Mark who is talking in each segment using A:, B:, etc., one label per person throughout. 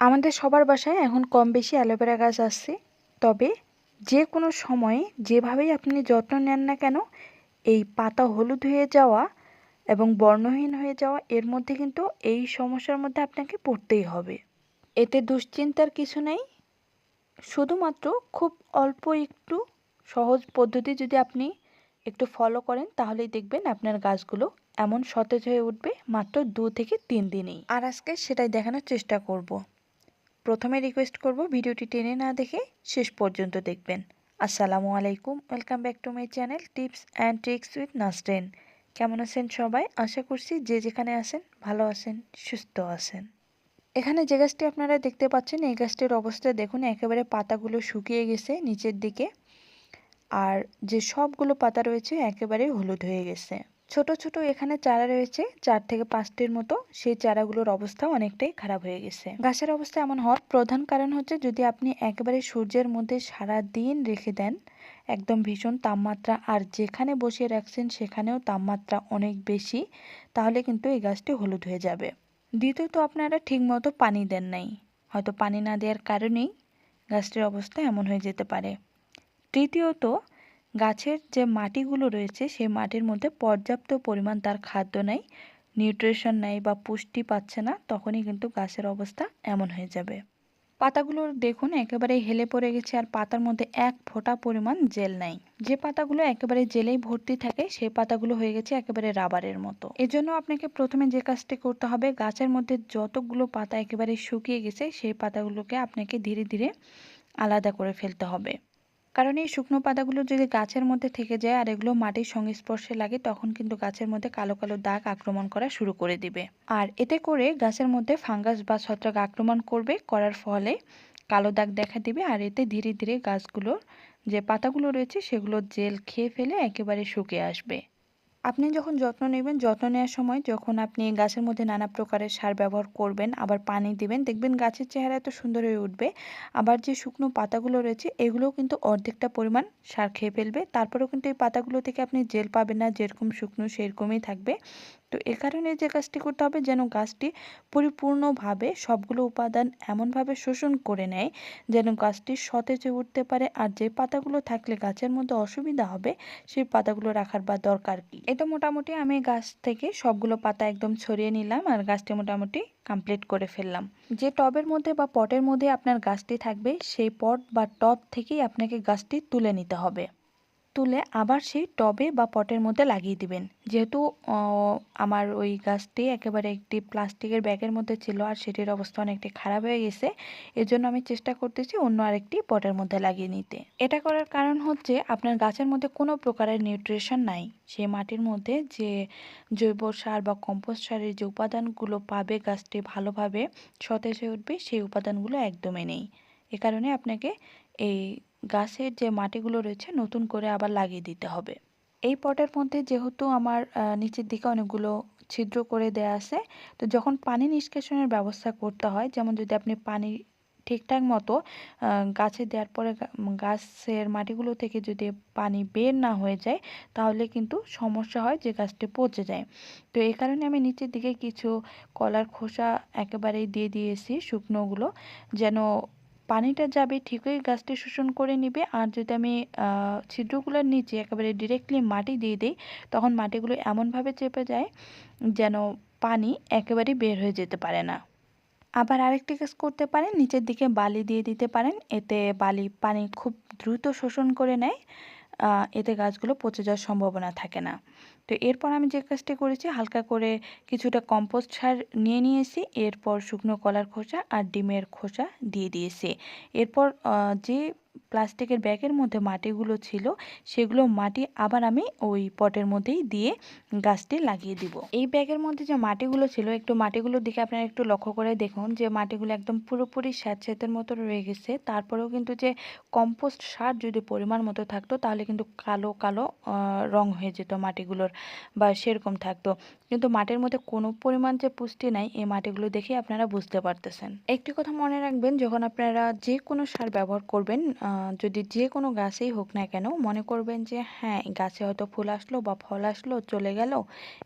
A: আমাদের সবার বাসায় এখন কম বেশি অ্যালোভেরা গাছ আছে। তবে যে কোনো সময়ে যেভাবেই আপনি যত্ন নেন না কেন, এই পাতা হলুদ হয়ে যাওয়া এবং বর্ণহীন হয়ে যাওয়া এর মধ্যে কিন্তু এই সমস্যার মধ্যে আপনাকে পড়তেই হবে। এতে দুশ্চিন্তার কিছু নেই। শুধুমাত্র খুব অল্প একটু সহজ পদ্ধতি যদি আপনি একটু ফলো করেন তাহলেই দেখবেন আপনার গাছগুলো এমন সতেজ হয়ে উঠবে মাত্র 2 থেকে 3 দিনেই। আর আজকে সেটাই দেখানোর চেষ্টা করব। প্রথমে রিকোয়েস্ট করব ভিডিওটি টেনে না দেখে শেষ পর্যন্ত দেখবেন। আসসালামু আলাইকুম, welcome back to my channel tips and tricks with Nasrin. কেমন আছেন সবাই? আশা করছি যে যেখানে আছেন ভালো আছেন, সুস্থ আছেন। এখানে যে গাছটি আপনারা দেখতে পাচ্ছেন এই গাছটির অবস্থা দেখুন, একেবারে পাতাগুলো শুকিয়ে গেছে নিচের দিকে, আর যে সবগুলো পাতা রয়েছে একেবারে হলুদ হয়ে গেছে। ছোট ছোট এখানে চারা রয়েছে 4 থেকে 5টির মতো, সেই চারাগুলোর অবস্থা অনেকটাই খারাপ হয়ে গেছে। গাছের অবস্থা এমন হওয়ার প্রধান কারণ হচ্ছে যদি আপনি একেবারে সূর্যের মধ্যে সারা দিন রেখে দেন, একদম ভীষণ তাপমাত্রা, আর যেখানে বসিয়ে রাখছেন সেখানেও তাপমাত্রা অনেক বেশি, তাহলে কিন্তু এই গাছটি হলুদ হয়ে যাবে। দ্বিতীয়ত আপনারা ঠিকমতো পানি দেন নাই, হয়তো পানি না দেওয়ার কারণেই গাছটির অবস্থা এমন হয়ে যেতে পারে। তৃতীয়ত, গাছের যে মাটিগুলো রয়েছে সেই মাটির মধ্যে পর্যাপ্ত পরিমাণ তার খাদ্য নাই, নিউট্রিশন নাই বা পুষ্টি পাচ্ছে না, তখনই কিন্তু গাছের অবস্থা এমন হয়ে যাবে। পাতাগুলো দেখুন একেবারে হেলে পড়ে গেছে, আর পাতার মধ্যে এক ফোঁটা পরিমাণ জেল নাই। যে পাতাগুলো একেবারে জেলেই ভর্তি থাকে সেই পাতাগুলো হয়ে গেছে একেবারে রাবারের মতো। এজন্য আপনাকে প্রথমে যে কাজটি করতে হবে, গাছের মধ্যে যতগুলো পাতা একেবারে শুকিয়ে গেছে সেই পাতাগুলোকে আপনাকে ধীরে ধীরে আলাদা করে ফেলতে হবে। কারণ এই শুকনো পাতাগুলো যদি গাছের মধ্যে থেকে যায় আর এগুলো মাটির সংস্পর্শে লাগে, তখন কিন্তু গাছের মধ্যে কালো কালো দাগ আক্রমণ করা শুরু করে দিবে। আর এতে করে গাছের মধ্যে ফাঙ্গাস বা ছত্রাক আক্রমণ করবে, করার ফলে কালো দাগ দেখা দিবে, আর এতে ধীরে ধীরে গাছগুলোর যে পাতাগুলো রয়েছে সেগুলো জেল খেয়ে ফেলে একেবারে শুকিয়ে আসবে। আপনি যখন যত্ন নেবেন, যত্ন নেওয়ার সময় যখন আপনি গাছের মধ্যে নানা প্রকারের সার ব্যবহার করবেন, আবার পানি দিবেন, দেখবেন গাছের চেহারা এত সুন্দর হয়ে উঠবে। আবার যে শুকনো পাতাগুলো রয়েছে এগুলোও কিন্তু অর্ধেকটা পরিমাণ সার খেয়ে ফেলবে, তারপরেও কিন্তু এই পাতাগুলো থেকে আপনি জেল পাবেন না, যেরকম শুকনো সেরকমই থাকবে। তো এ কারণে যে কাজটি করতে হবে, যেন গাছটি পরিপূর্ণভাবে সবগুলো উপাদান এমনভাবে শোষণ করে নেয় যেন গাছটি সতেজ হয়ে উঠতে পারে। আর যে পাতাগুলো থাকলে গাছের মধ্যে অসুবিধা হবে সেই পাতাগুলো রাখার বা দরকার কি। এটা মোটামুটি আমি গাছ থেকে সবগুলো পাতা একদম ছড়িয়ে নিলাম, আর গাছটি মোটামুটি কমপ্লিট করে ফেললাম। যে টবের মধ্যে বা পটের মধ্যে আপনার গাছটি থাকবে সেই পট বা টব থেকেই আপনাকে গাছটি তুলে নিতে হবে। তুলে আবার সেই টবে বা পটের মধ্যে লাগিয়ে দিবেন। যেহেতু আমার ওই গাছটি একেবারে একটি প্লাস্টিকের ব্যাগের মধ্যে ছিল আর সেটির অবস্থা অনেকটা খারাপ হয়ে গেছে, এজন্য আমি চেষ্টা করতেছি অন্য আরেকটি পটের মধ্যে লাগিয়ে নিতে। এটা করার কারণ হচ্ছে আপনার গাছের মধ্যে কোনো প্রকারের নিউট্রিশন নাই, সেই মাটির মধ্যে যে জৈব সার বা কম্পোস্ট সারের যে উপাদানগুলো পাবে গাছটি ভালোভাবে সতেজ হয়ে উঠবে, সেই উপাদানগুলো একদমই নেই। এ কারণে আপনাকে এই গাছের যে মাটিগুলো রয়েছে নতুন করে আবার লাগিয়ে দিতে হবে। এই পটের মধ্যে যেহেতু আমার নিচের দিকে অনেকগুলো ছিদ্র করে দেয়া আছে, তো যখন পানি নিষ্কাশনের ব্যবস্থা করতে হয়, যেমন যদি আপনি পানি ঠিকঠাক মতো গাছে দেওয়ার পরে গাছের মাটিগুলো থেকে যদি পানি বের না হয়ে যায় তাহলে কিন্তু সমস্যা হয় যে গাছটি পচে যায়। তো এই কারণে আমি নিচের দিকে কিছু কলার খোসা একেবারেই দিয়ে দিয়েছি শুকনোগুলো, যেন পানিটা যাবে ঠিকই গাছটি শোষণ করে নিবে। আর যদি আমি ছিদ্রগুলোর নিচে একেবারে ডিরেক্টলি মাটি দিয়ে দিই, তখন মাটিগুলো এমনভাবে চেপে যায় যেন পানি একেবারেই বের হয়ে যেতে পারে না। আবার আরেকটি কাজ করতে পারেন, নিচের দিকে বালি দিয়ে দিতে পারেন, এতে বালি পানি খুব দ্রুত শোষণ করে নেয়, এতে গাছগুলো পচে যাওয়ার সম্ভাবনা থাকে না। তো এরপর আমি যে কাজটি করেছি, হালকা করে কিছুটা কম্পোস্ট সার নিয়ে নিয়েছি, এরপর শুকনো কলার খোসা আর ডিমের খোসা দিয়ে দিয়েছি। এরপর যে প্লাস্টিকের ব্যাগের মধ্যে মাটিগুলো ছিল সেগুলো মাটি আবার আমি ওই পটের মধ্যেই দিয়ে গাছটি লাগিয়ে দিব। এই ব্যাগের মধ্যে যে মাটিগুলো ছিল, একটু মাটিগুলোর দিকে আপনারা একটু লক্ষ্য করে দেখুন যে মাটিগুলো একদম পুরোপুরি স্যাঁতসেঁতের মতো রয়ে গেছে। তারপরেও কিন্তু যে কম্পোস্ট সার যদি পরিমাণ মতো থাকতো তাহলে কিন্তু কালো কালো রং হয়ে যেত মাটিগুলোর, বা সেরকম থাকতো। কিন্তু মাটির মধ্যে কোনো পরিমাণ যে পুষ্টি নাই এই মাটিগুলো দেখে আপনারা বুঝতে পারতেছেন। একটি কথা মনে রাখবেন, যখন আপনারা যে কোনো সার ব্যবহার করবেন, যদি যে কোনো গাছেই হোক না কেন, মনে করবেন যে হ্যাঁ গাছে হয়তো ফুল আসলো বা ফল আসলো চলে গেল,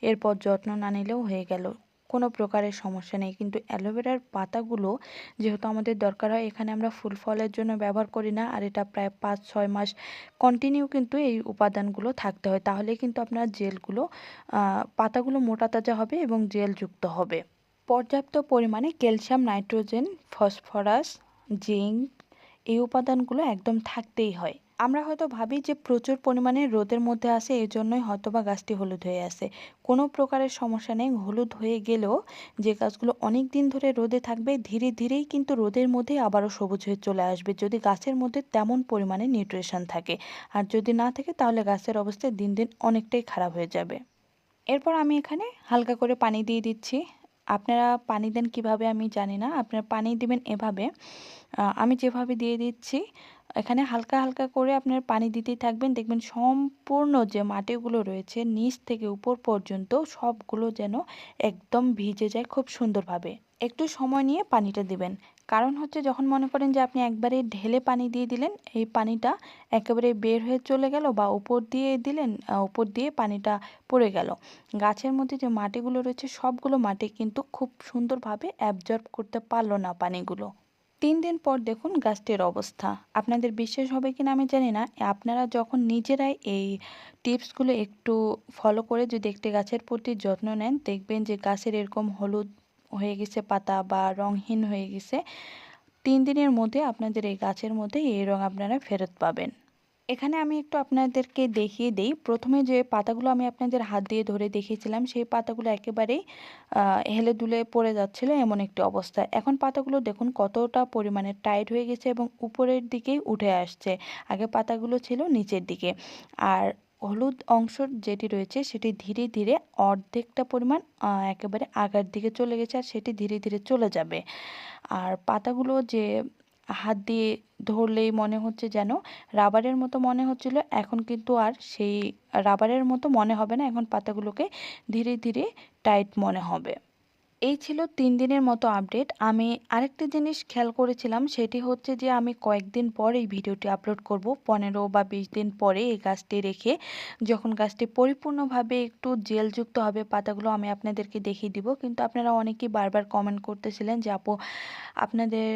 A: এরপর যত্ন না নিলেও হয়ে গেল, কোনো প্রকারের সমস্যা নেই। কিন্তু অ্যালোভেরার পাতাগুলো যেহেতু আমাদের দরকার হয়, এখানে আমরা ফুল ফলের জন্য ব্যবহার করি না, আর এটা প্রায় 5-6 মাস কন্টিনিউ কিন্তু এই উপাদানগুলো থাকতে হয়, তাহলে কিন্তু আপনার জেলগুলো পাতাগুলো মোটা তাজা হবে এবং জেলযুক্ত হবে। পর্যাপ্ত পরিমাণে ক্যালসিয়াম, নাইট্রোজেন, ফসফরাস, জিঙ্ক এই উপাদানগুলো একদম থাকতেই হয়। আমরা হয়তো ভাবি যে প্রচুর পরিমাণে রোদের মধ্যে আছে, এই জন্যই হয়তোবা গাছটি হলুদ হয়ে আছে। কোনো প্রকারের সমস্যা নেই। হলুদ হয়ে গেলেও যে গাছগুলো অনেক দিন ধরে রোদে থাকবে, ধীরে ধীরেই কিন্তু রোদের মধ্যেই আবারও সবুজ হয়ে চলে আসবে, যদি গাছের মধ্যে তেমন পরিমাণে নিউট্রিশন থাকে। আর যদি না থাকে তাহলে গাছের অবস্থা দিন দিন অনেকটাই খারাপ হয়ে যাবে। এরপর আমি এখানে হালকা করে পানি দিয়ে দিচ্ছি। আপনারা পানি দেন কিভাবে আমি জানি না, আপনারা পানি দিবেন এভাবে। আমি যেভাবে দিয়ে দিচ্ছি, এখানে হালকা হালকা করে আপনার পানি দিতেই থাকবেন। দেখবেন সম্পূর্ণ যে মাটিগুলো রয়েছে নিচ থেকে উপর পর্যন্ত সবগুলো যেন একদম ভিজে যায় খুব সুন্দরভাবে। একটু সময় নিয়ে পানিটা দিবেন। কারণ হচ্ছে যখন মনে করেন যে আপনি একবারে ঢেলে পানি দিয়ে দিলেন, এই পানিটা একেবারে বের হয়ে চলে গেল বা উপর দিয়ে দিলেন, উপর দিয়ে পানিটা পড়ে গেল, গাছের মধ্যে যে মাটিগুলো রয়েছে সবগুলো মাটি কিন্তু খুব সুন্দরভাবে অ্যাবজর্ব করতে পারলো না পানিগুলো। 3 দিন পর দেখুন গাছটির অবস্থা। আপনাদের বিশ্বাস হবে কিনা আমি জানি না। আপনারা যখন নিজেরাই এই টিপসগুলো একটু ফলো করে যদি একটি গাছের প্রতি যত্ন নেন, দেখবেন যে গাছের এরকম হলুদ হয়ে গেছে পাতা বা রঙহীন হয়ে গেছে। 3 দিনের মধ্যে আপনাদের এই গাছের মধ্যে এই রং আপনারা ফেরত পাবেন। এখানে আমি একটু আপনাদেরকে দেখিয়ে দেই। প্রথমে যে পাতাগুলো আমি আপনাদের হাত দিয়ে ধরে দেখিয়েছিলাম, সেই পাতাগুলো একেবারেই হেলে দুলে পড়ে যাচ্ছিল, এমন একটি অবস্থা। এখন পাতাগুলো দেখুন কতটা পরিমাণে টাইট হয়ে গেছে এবং উপরের দিকেই উঠে আসছে। আগে পাতাগুলো ছিল নিচের দিকে। আর হলুদ অংশ যেটি রয়েছে সেটি ধীরে ধীরে অর্ধেকটা পরিমাণ একেবারে আগার দিকে চলে গেছে, আর সেটি ধীরে ধীরে চলে যাবে। আর পাতাগুলো যে হাত দিয়ে ধরলেই মনে হচ্ছে যেন রাবারের মতো মনে হচ্ছিল, এখন কিন্তু আর সেই রাবারের মতো মনে হবে না। এখন পাতাগুলোকে ধীরে ধীরে টাইট মনে হবে। এই ছিল 3 দিনের মতো আপডেট। আমি আরেকটি জিনিস খেয়াল করেছিলাম, সেটি হচ্ছে যে আমি কয়েকদিন পর এই ভিডিওটি আপলোড করব, 15 বা 20 দিন পরে এই গাছটি রেখে যখন গাছটি পরিপূর্ণভাবে একটু জেলযুক্ত হবে পাতাগুলো আমি আপনাদেরকে দেখিয়ে দিব। কিন্তু আপনারা অনেকেই বারবার কমেন্ট করতেছিলেন যে আপু আপনাদের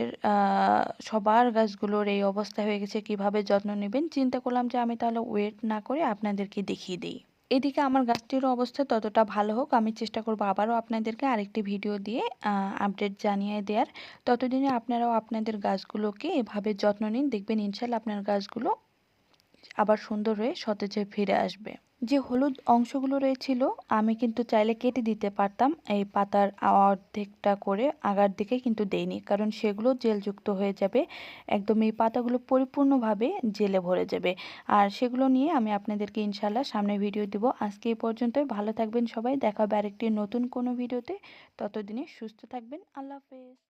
A: সবার গাছগুলোর এই অবস্থা হয়ে গেছে, কিভাবে যত্ন নেবেন। চিন্তা করলাম যে আমি তাহলে ওয়েট না করে আপনাদেরকে দেখিয়ে দিই। এদিকে আমার গাছটিরও অবস্থা ততটা ভালো হোক, আমি চেষ্টা করব আবারও আপনাদেরকে আরেকটি ভিডিও দিয়ে আপডেট জানিয়ে দেওয়ার। ততদিনে আপনারাও আপনাদের গাছগুলোকে এভাবে যত্ন নিন, দেখবেন ইনশাল্লাহ আপনার গাছগুলো আবার সুন্দর হয়ে সতেজ হয়ে ফিরে আসবে। যে হলুদ অংশগুলো রয়েছিল আমি কিন্তু চাইলে কেটে দিতে পারতাম, এই পাতার অর্ধেকটা করে আগার দিকে কিন্তু দেইনি, কারণ সেগুলো জেলযুক্ত হয়ে যাবে, একদম এই পাতাগুলো পরিপূর্ণভাবে জেলে ভরে যাবে। আর সেগুলো নিয়ে আমি আপনাদেরকে ইনশাল্লাহ সামনে ভিডিও দিব। আজকে এই পর্যন্তই। ভালো থাকবেন সবাই, দেখা হবে আরেকটি নতুন কোনো ভিডিওতে। ততদিনে সুস্থ থাকবেন। আল্লাহ হাফেজ।